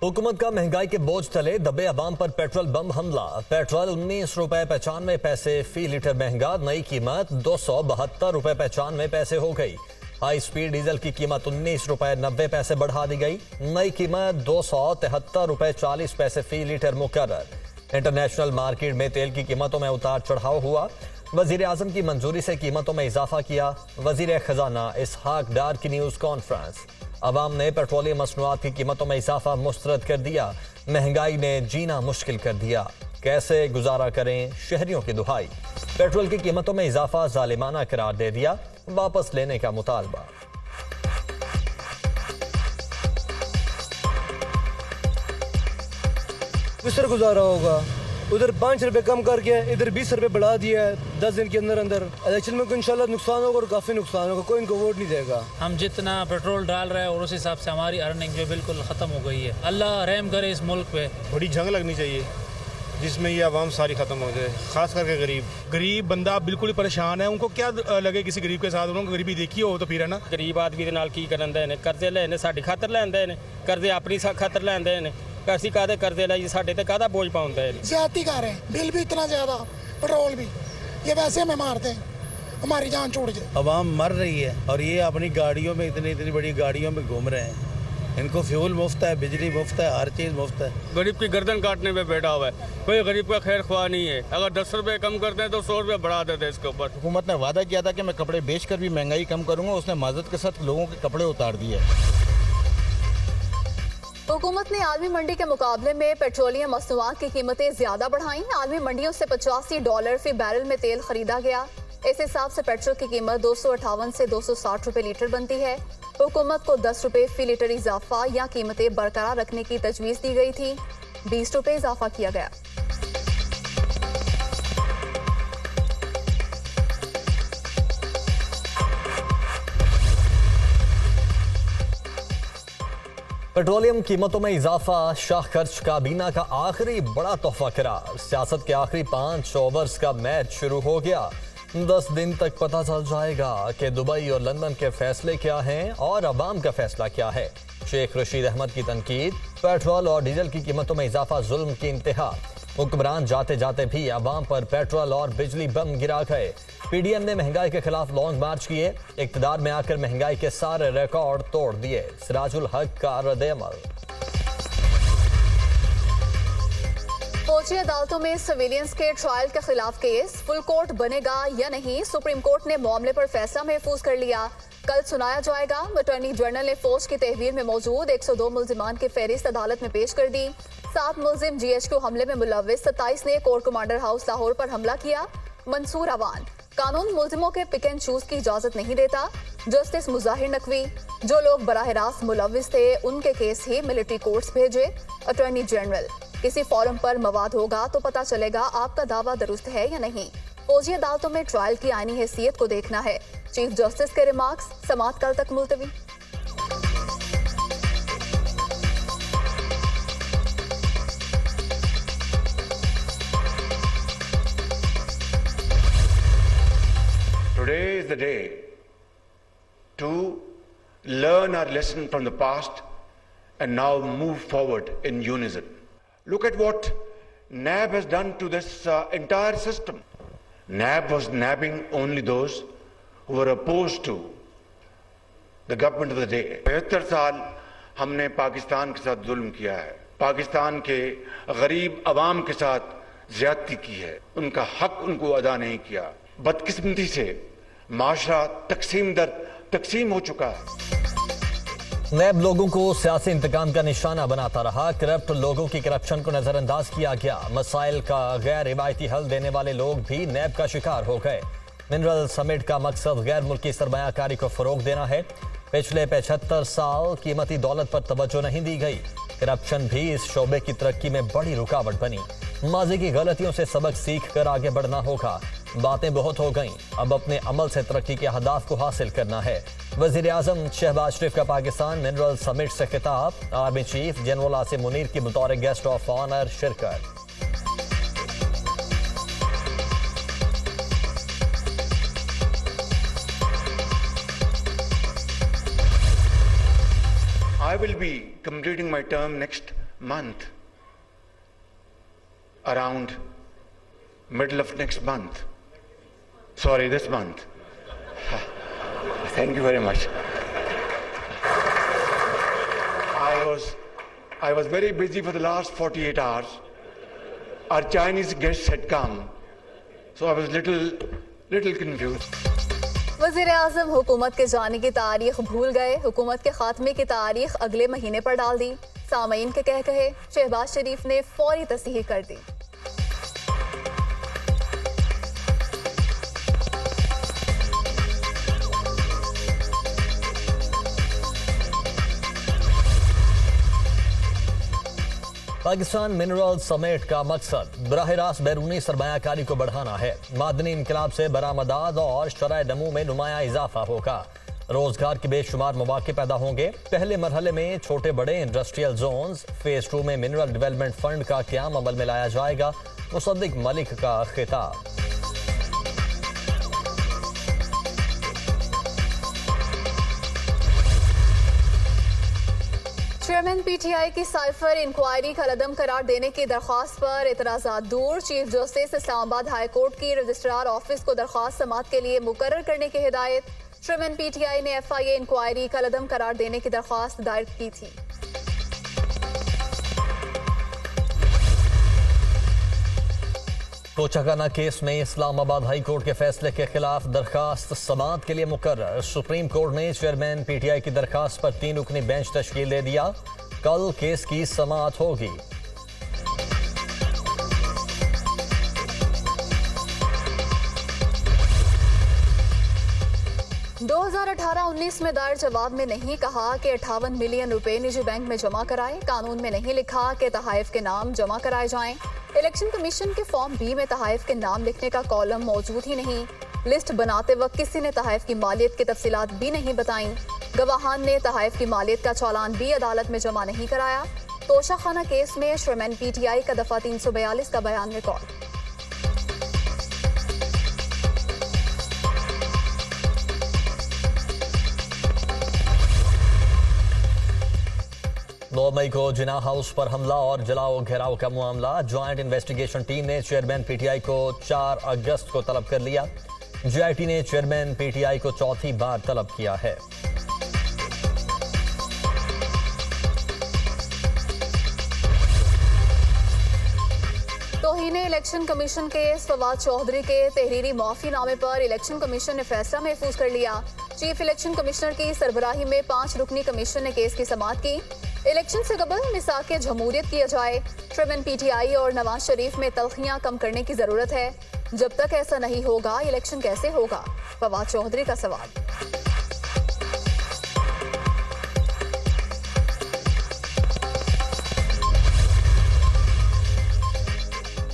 हुकूमत का महंगाई के बोझ तले दबे अवाम पर पेट्रोल बम हमला। पेट्रोल 19 रुपए 95 पैसे फी लीटर महंगा, नई कीमत 272 रुपए 95 पैसे हो गई। हाई स्पीड डीजल की कीमत 19 रुपए 90 पैसे बढ़ा दी गई, नई कीमत 273 रुपए 40 पैसे फी लीटर मुकर्रर। इंटरनेशनल मार्केट में तेल की कीमतों में उतार चढ़ाव हुआ। वजीर आजम की मंजूरी से कीमतों में इजाफा किया। वजीर खजाना इसहाक डार की न्यूज कॉन्फ्रेंस। अवाम ने पेट्रोलियम मसनूआत की कीमतों में इजाफा मुस्तरद कर दिया। महंगाई ने जीना मुश्किल कर दिया, कैसे गुजारा करें शहरियों की दुहाई। पेट्रोल की कीमतों में इजाफा जालिमाना करार दे दिया, वापस लेने का मुतालबा। किस तरह गुजारा होगा? उधर 5 रुपए कम करके इधर 20 रुपए बढ़ा दिया है 10 दिन के अंदर अंदर। इलेक्शन में इंशाल्लाह नुकसान होगा और काफी नुकसान होगा, कोई इनको वोट नहीं देगा। हम जितना पेट्रोल डाल रहे हैं और उस हिसाब से हमारी अर्निंग जो बिल्कुल खत्म हो गई है। अल्लाह रहम करे इस मुल्क पे। बड़ी जंग लगनी चाहिए जिसमें ये आवाम सारी खत्म हो जाए, खास करके गरीब बंदा बिल्कुल ही परेशान है। उनको क्या लगे किसी गरीब के साथ? उन्होंने गरीबी देखी हो तो फिर है ना। गरीब आदमी के नाल की करन दे ने, कर्जे लेने साडी खातर लेंदे ने, कर्जे अपनी खातर लेंदे ने। कैसी कादे कर्जे लाई साडे ते कादा बोझ पाउंदा है। ज्यादती कर रहे हैं, बिल भी इतना ज्यादा, पेट्रोल भी, ये वैसे हमें मारते हैं, हमारी जान छोड़ जाए। अवाम मर रही है और ये अपनी गाड़ियों में इतनी बड़ी गाड़ियों में घूम रहे हैं। इनको फ्यूल मुफ्त है, बिजली मुफ्त है, हर चीज़ मुफ्त है। गरीब की गर्दन काटने पे बैठा हुआ है, कोई गरीब का खैर ख्वाह नहीं है। अगर 10 रुपए कम करते हैं तो 100 रुपए बढ़ा देते हैं इसके ऊपर। हुकूमत ने वादा किया था कि मैं कपड़े बेचकर भी महंगाई कम करूंगा, उसने माजत के साथ लोगों के कपड़े उतार दिए। हुकूमत ने आलमी मंडी के मुकाबले में पेट्रोलियम मसनूआत की कीमतें ज्यादा बढ़ाई। आलमी मंडियों से $85 फी बैरल में तेल खरीदा गया। इस हिसाब से पेट्रोल की कीमत 258 से 260 रुपए लीटर बनती है। हुकूमत को 10 रुपए फी लीटर इजाफा या कीमतें बरकरार रखने की तजवीज दी गई थी, 20 रुपए इजाफा किया गया। पेट्रोलियम कीमतों में इजाफा शाह खर्च काबीना का आखिरी बड़ा तोहफा करार। सियासत के आखिरी 5 ओवर्स का मैच शुरू हो गया। 10 दिन तक पता चल जाएगा कि दुबई और लंदन के फैसले क्या हैं और अवाम का फैसला क्या है। शेख रशीद अहमद की तनकीद, पेट्रोल और डीजल की कीमतों में इजाफा जुल्म की इंतहा। हुक्मरान जाते जाते भी अवाम पर पेट्रोल और बिजली बम गिरा गए। पीडीएम ने महंगाई के खिलाफ लॉन्ग मार्च किए, इक्तदार में आकर महंगाई के सारे रिकॉर्ड तोड़ दिए। सिराजुल हक का रद्द-ए-अमल। फौजी अदालतों में सिविलियंस के ट्रायल के खिलाफ केस, फुल कोर्ट बनेगा या नहीं, सुप्रीम कोर्ट ने मामले पर फैसला महफूज कर लिया। कल सुनाया जाएगा। अटॉर्नी जनरल ने फौज की तहवील में मौजूद 102 मुल्जिमान की फहरिस्त अदालत में पेश कर दी। 7 मुल्जिम GHQ हमले में मुलव्विस, 27 ने कोर कमांडर हाउस लाहौर पर हमला किया। मंसूर अवान, कानून मुल्जिमों के पिक एंड चूज की इजाजत नहीं देता। जस्टिस मुजाहिर नकवी, जो लोग बराह रास्त मुलव्विस थे उनके केस ही मिलिट्री कोर्ट्स भेजे। अटॉर्नी जनरल, किसी फॉरम पर मवाद होगा तो पता चलेगा आपका दावा दुरुस्त है या नहीं। फौजी अदालतों में ट्रायल की आईनी हैसियत को देखना है। चीफ जस्टिस के रिमार्क्स, समाअत कल तक मुलतवी। Today is the day to learn our lesson from the past and now move forward in unison. Look at what NAB has done to this entire system. NAB was nabbing only those who were opposed to the government of the day. 75 साल हमने पाकिस्तान के साथ जुल्म किया है, पाकिस्तान के गरीब अवाम के साथ ज्यादती की है, उनका हक उनको अदा नहीं किया। बदकिस्मती से माशरा तकसीम दर तकसीम हो चुका है। नैब लोगों को सियासी इंतकाम का निशाना बनाता रहा। करप्ट लोगों की करप्शन को नजरअंदाज किया गया। मसाइल का गैर रिवायती हल देने वाले लोग भी नैब का शिकार हो गए। मिनरल समिट का मकसद गैर मुल्की सरमायाकारी को फरोग देना है। पिछले 75 साल कीमती दौलत पर तवज्जो नहीं दी गई। करप्शन भी इस शोबे की तरक्की में बड़ी रुकावट बनी। माजी की गलतियों से सबक सीख कर आगे बढ़ना होगा। बातें बहुत हो गईं, अब अपने अमल से तरक्की के अहदाफ को हासिल करना है। वजीर आजम शहबाज शरीफ का पाकिस्तान मिनरल समिट से खिताब। Army chief general Asim Munir की बतौर गेस्ट ऑफ ऑनर शिरकत। I will be completing my term next month, around middle of next month. Sorry, this month. Thank you very much. I was very busy for the last 48 hours. Our Chinese guests had come, so I was little confused. वज़ीर आज़म हुकूमत के जाने की तारीख भूल गए, हुकूमत के खात्मे की तारीख अगले महीने पर डाल दी। सामईन के कहे शहबाज शरीफ ने फौरी तस्दीक कर दी। पाकिस्तान मिनरल समेट का मकसद बराह रास्त बैरूनी सरमायाकारी को बढ़ाना है। मादनी इनकलाब से बरामदात और शरह नमू में नुमाया इजाफा होगा। रोजगार के बेशुमार मौके पैदा होंगे। पहले मरहले में छोटे बड़े इंडस्ट्रियल जोन्स, फेज 2 में मिनरल डेवलपमेंट फंड का क्याम अमल में लाया जाएगा। मुसद्दिक मलिक का खिताब। चेयरमैन पीटीआई की साइफर इंक्वायरी का लदम करार देने की दरख्वास्त पर एतराज़ात दूर। Chief justice Islamabad high court की रजिस्ट्रार ऑफिस को दरख्वास्त समाअत के लिए मुकर्रर करने की हिदायत। चेयरमैन पीटीआई ने FIA इंक्वायरी का लदम करार देने की दरख्वास्त दायर की थी। तोशाखाना केस में इस्लामाबाद हाई कोर्ट के फैसले के खिलाफ दरखास्त समाअत के लिए मुकर्रर। सुप्रीम कोर्ट ने चेयरमैन पीटीआई की दरखास्त पर 3 रुकनी बेंच तश्कील दे दिया। कल केस की समाअत होगी। 2018-19 में दायर जवाब में नहीं कहा कि 58 मिलियन रुपए निजी बैंक में जमा कराए। कानून में नहीं लिखा कि तहाइफ के नाम जमा कराए जाएं। इलेक्शन कमीशन के फॉर्म B में तहाइफ के नाम लिखने का कॉलम मौजूद ही नहीं। लिस्ट बनाते वक्त किसी ने तहाइफ की मालियत की तफसीलात भी नहीं बताई। गवाहान ने तहाइफ की मालियत का चालान भी अदालत में जमा नहीं कराया। तोशाखाना केस में चेयरमैन PTI का दफा 342 का बयान रिकॉर्ड। नौ मई को जिना हाउस पर हमला और जलाओ घेराव का मामला। ज्वाइंट इन्वेस्टिगेशन टीम ने चेयरमैन PTI को 4 अगस्त को तलब कर लिया। JIT ने चेयरमैन PTI को चौथी बार तलब किया है। तौहीन इलेक्शन कमीशन के फवाद चौधरी के तहरीरी माफीनामे पर इलेक्शन कमीशन ने फैसला महफूज कर लिया। चीफ इलेक्शन कमिश्नर की सरबराही में 5 रुकनी कमीशन ने केस की समाअत की। इलेक्शन से कबल मिसाक जमहूरियत किया जाए। चेयरमैन PTI और नवाज शरीफ में तलखियां कम करने की जरूरत है। जब तक ऐसा नहीं होगा इलेक्शन कैसे होगा? फवाद चौधरी का सवाल।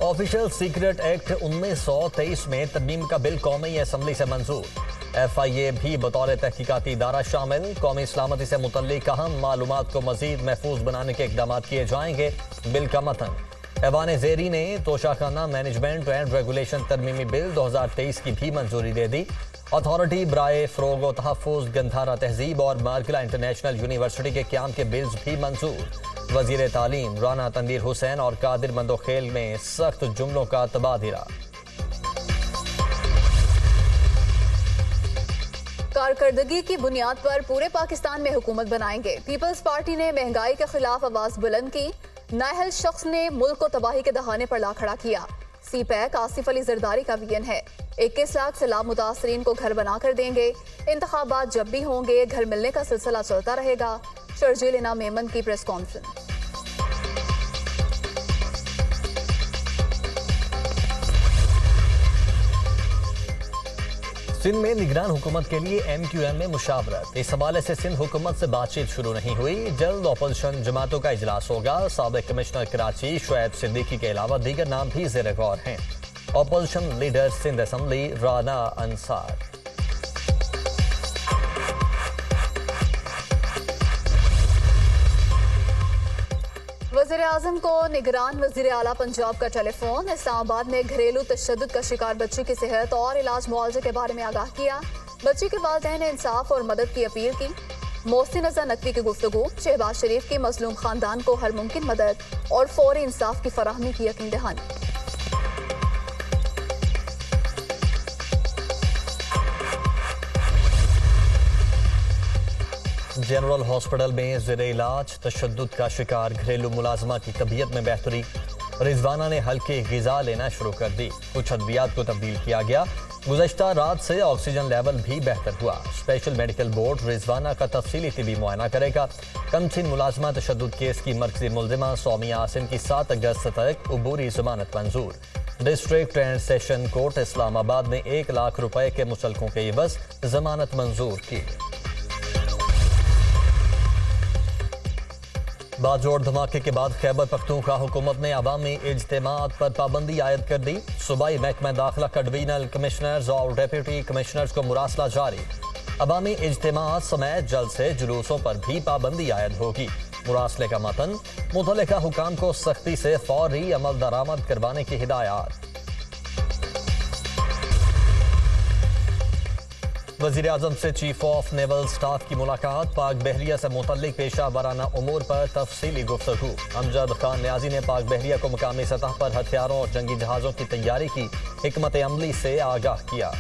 ऑफिशियल सीक्रेट एक्ट 1923 में तरमीम का बिल कौमी असम्बली से मंजूर। FIA भी बतौर तहकीकाती इदारा शामिल। कौमी सलामती से मुतल्लिक अहम मालूमात को मजीद महफूज बनाने के इकदाम किए जाएंगे। बिल का मतन ऐवान ज़ेरी ने तोशाखाना मैनेजमेंट एंड रेगुलेशन तरमीमी बिल 2023 की भी मंजूरी दे दी। अथॉरिटी बराए फ़रोग़ व तहफ़्फ़ुज़ गंधारा तहजीब और मार्किला इंटरनेशनल यूनिवर्सिटी के क़याम के बिल्स भी मंजूर। वज़ीर तालीम राना तनवीर हुसैन और कादिर मंदोखेल में सख्त जुमलों का तबादला। कारकर्दगी की बुनियाद पर पूरे पाकिस्तान में हुकूमत बनाएंगे। पीपल्स पार्टी ने महंगाई के खिलाफ आवाज बुलंद की। नाअहल शख्स ने मुल्क को तबाही के दहाने पर ला खड़ा किया। CPAC आसिफ अली जरदारी का विजन है। 21 लाख सैलाब मुतासरीन को घर बनाकर देंगे। इंतखाबात जब भी होंगे घर मिलने का सिलसिला चलता रहेगा। शर्जील इनाम मेमन की प्रेस कॉन्फ्रेंस। सिंध में निगरान हुकूमत के लिए MQM में मुशावरत। इस हवाले से सिंध हुकूमत से बातचीत शुरू नहीं हुई। जल्द अपोजिशन जमातों का इजलास होगा। साबिक कमिश्नर कराची शुएब सिद्दीकी के अलावा दीगर नाम भी ज़ेर गौर हैं। Opposition leader Sindh assembly Rana Ansar. वज़ीर आज़म को निगरान वज़ीर आला पंजाब का टेलीफोन। इस्लामाबाद में घरेलू तशद्दुद का शिकार बच्ची की सेहत और इलाज मुआवजे के बारे में आगाह किया। बच्ची के वालिदैन ने इंसाफ और मदद की अपील की। मोहसिन रजा नकवी की गुफ्तगू, शहबाज शरीफ की मजलूम खानदान को हर मुमकिन मदद और फौरी इंसाफ की फराहमी की यकीन दहानी। जनरल हॉस्पिटल में ज़ेरे इलाज तशद्दुद का शिकार घरेलू मुलाजमा की तबीयत में बेहतरी, रिजवाना ने हल्की ग़िज़ा लेना शुरू कर दी, कुछ अद्वियात को तब्दील किया गया। गुज़श्ता रात से ऑक्सीजन लेवल भी बेहतर हुआ। स्पेशल मेडिकल बोर्ड रिजवाना का तफसीली तिबी मुआयना करेगा। कमसिन मुलाजमा तशद्दुद केस की मरकजी मुलजिमा सौमिया आसिम की 7 अगस्त तक उबूरी जमानत मंजूर। District and session court Islamabad ने 1 लाख रुपए के मुसल्कों के एवज जमानत मंजूर की। बाजोड़ धमाके के बाद खैबर पख्तूनख्वा हुकूमत ने अवामी इज्तिमात पर पाबंदी आयद कर दी। सूबाई महकमा दाखिला का डिवीजनल कमिश्नर्स और डेप्यूटी कमिश्नर्स को मुरासला जारी। अवामी इज्तिमात समेत जलसे जुलूसों पर भी पाबंदी आयद होगी। मुरासले का मतन, मुतल्लिका हुकाम को सख्ती से फौरी अमल दरामद करवाने की हिदायत। वज़ीर आज़म से चीफ ऑफ नेवल स्टाफ की मुलाकात, पाक बहरिया से मुतल्लिक पेशा वाराना उमूर पर तफसीली गुफ्तगू। अमजद खान न्याजी ने पाक बहरिया को मुकामी सतह पर हथियारों और जंगी जहाज़ों की तैयारी की हिकमत अमली से आगाह किया।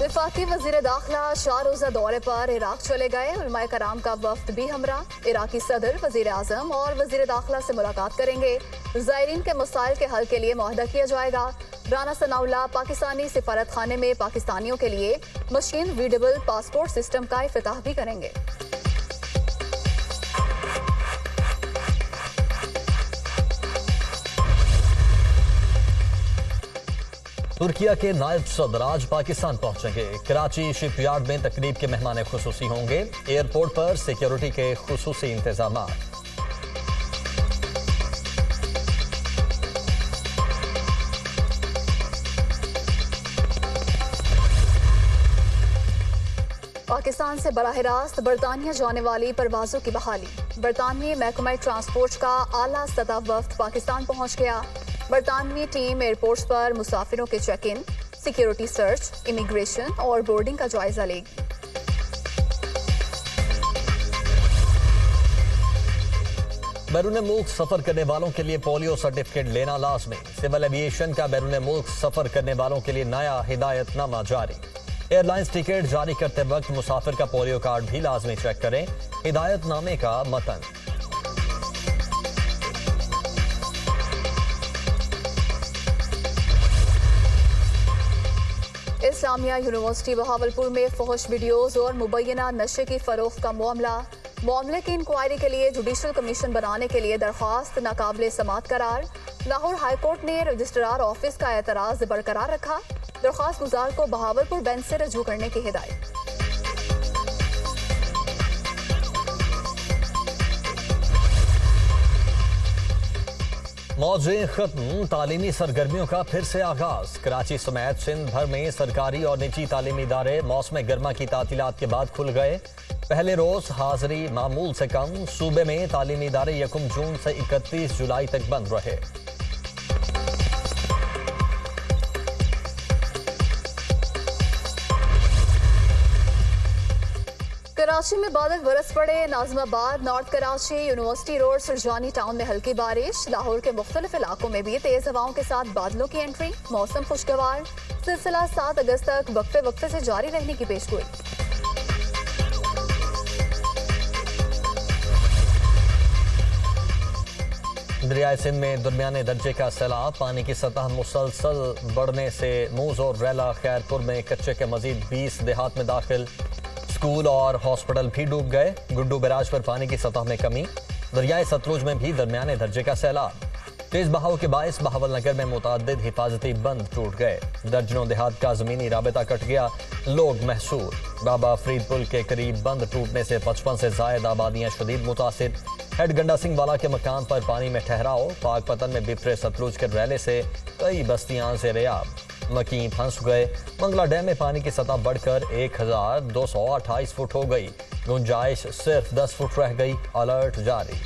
वफाकी वज़ीर दाखिला 4 रोज़ा दौरे पर इराक चले गए। उलमाए कराम का वफ्द भी हमरा। इराकी सदर, वज़ीर आज़म और वज़ीर दाखिला से मुलाकात करेंगे। ज़ायरीन के मसाइल के हल के लिए मुआहदा किया जाएगा। राना सनाउल्लाह पाकिस्तानी सिफारत खाने में पाकिस्तानियों के लिए मशीन रीडेबल पासपोर्ट सिस्टम का इफ्तिताह भी करेंगे। तुर्किया के नायब सदर आज पाकिस्तान पहुंचेंगे। कराची शिपयार्ड में तकरीब के मेहमान खुसूसी होंगे। एयरपोर्ट पर सिक्योरिटी के खुसूसी इंतजाम। पाकिस्तान से बराह रास्त बरतानिया जाने वाली परवाजों की बहाली। बरतानवी महकमा ट्रांसपोर्ट का आला सतह वफ्द पाकिस्तान पहुंच गया। बरतानवी टीम एयरपोर्ट्स पर मुसाफिरों के check in, security search, immigration और बोर्डिंग का जायजा लेगी। बैरून मुल्क सफर करने वालों के लिए पोलियो सर्टिफिकेट लेना लाजमी। सिविल एविएशन का बैरून मुल्क सफर करने वालों के लिए नया हिदायतनामा जारी। एयरलाइंस टिकट जारी करते वक्त मुसाफिर का पोलियो कार्ड भी लाजमी चेक करें। हिदायतनामे का मतन, इस्लामिया यूनिवर्सिटी बहावलपुर में फहश वीडियोज और मुबैना नशे की फरोख्त का मामले की इंक्वायरी के लिए जुडिशल कमीशन बनाने के लिए दरख्वास्त नाकाबिले समात करार। लाहौर हाईकोर्ट ने रजिस्ट्रार ऑफिस का एतराज बरकरार रखा। दरख्वास्त गुजार को बहावलपुर बेंच से रजू करने की हिदायत। मौजें खत्म, तालीमी सरगर्मियों का फिर से आगाज। कराची समेत सिंध भर में सरकारी और निजी तालीमी इदारे मौसम गर्मा की तातीलात के बाद खुल गए। पहले रोज हाजिरी मामूल से कम। सूबे में तालीमी इदारे 1 जून से 31 जुलाई तक बंद रहे। कराची में बादल बरस पड़े। Nazimabad, north Karachi, university road, Surjani town में हल्की बारिश। लाहौर के मुख्तलिफ इलाकों में भी तेज हवाओं के साथ बादलों की एंट्री। मौसम खुशगवार। सिलसिला 7 अगस्त तक वक्फे वक्फे से जारी रहने की पेशगोई। दरियाए सिंध में दरमियाने दर्जे का सैलाब। पानी की सतह मुसलसल बढ़ने से मूज और रैला खैरपुर में कच्चे के मजीद 20 देहात में दाखिल। स्कूल और हॉस्पिटल भी डूब गए। गुड्डू बैराज पर पानी की सतह में कमी। दरियाए सतलुज में भी दरमियाने दर्जे का सैलाब। तेज बहाव के बायस बहावल नगर में मुतअद्दिद हिफाजती बंद टूट गए। दर्जनों देहात का जमीनी राबता कट गया। लोग महसूर। बाबा फरीद पुल के करीब बंद टूटने से 55 से जायद आबादियां शदीद मुतासिर। हेड गंडा सिंह वाला के मकान पर पानी में ठहराव। पाकपतन में बिफरे सतलुज के रैले से कई बस्तियां ज़ेर-ए-आब। मकीं फंस गए। मंगला डैम में पानी की सतह बढ़कर 1228 फुट हो गई। गुंजाइश सिर्फ 10 फुट रह गई। अलर्ट जारी।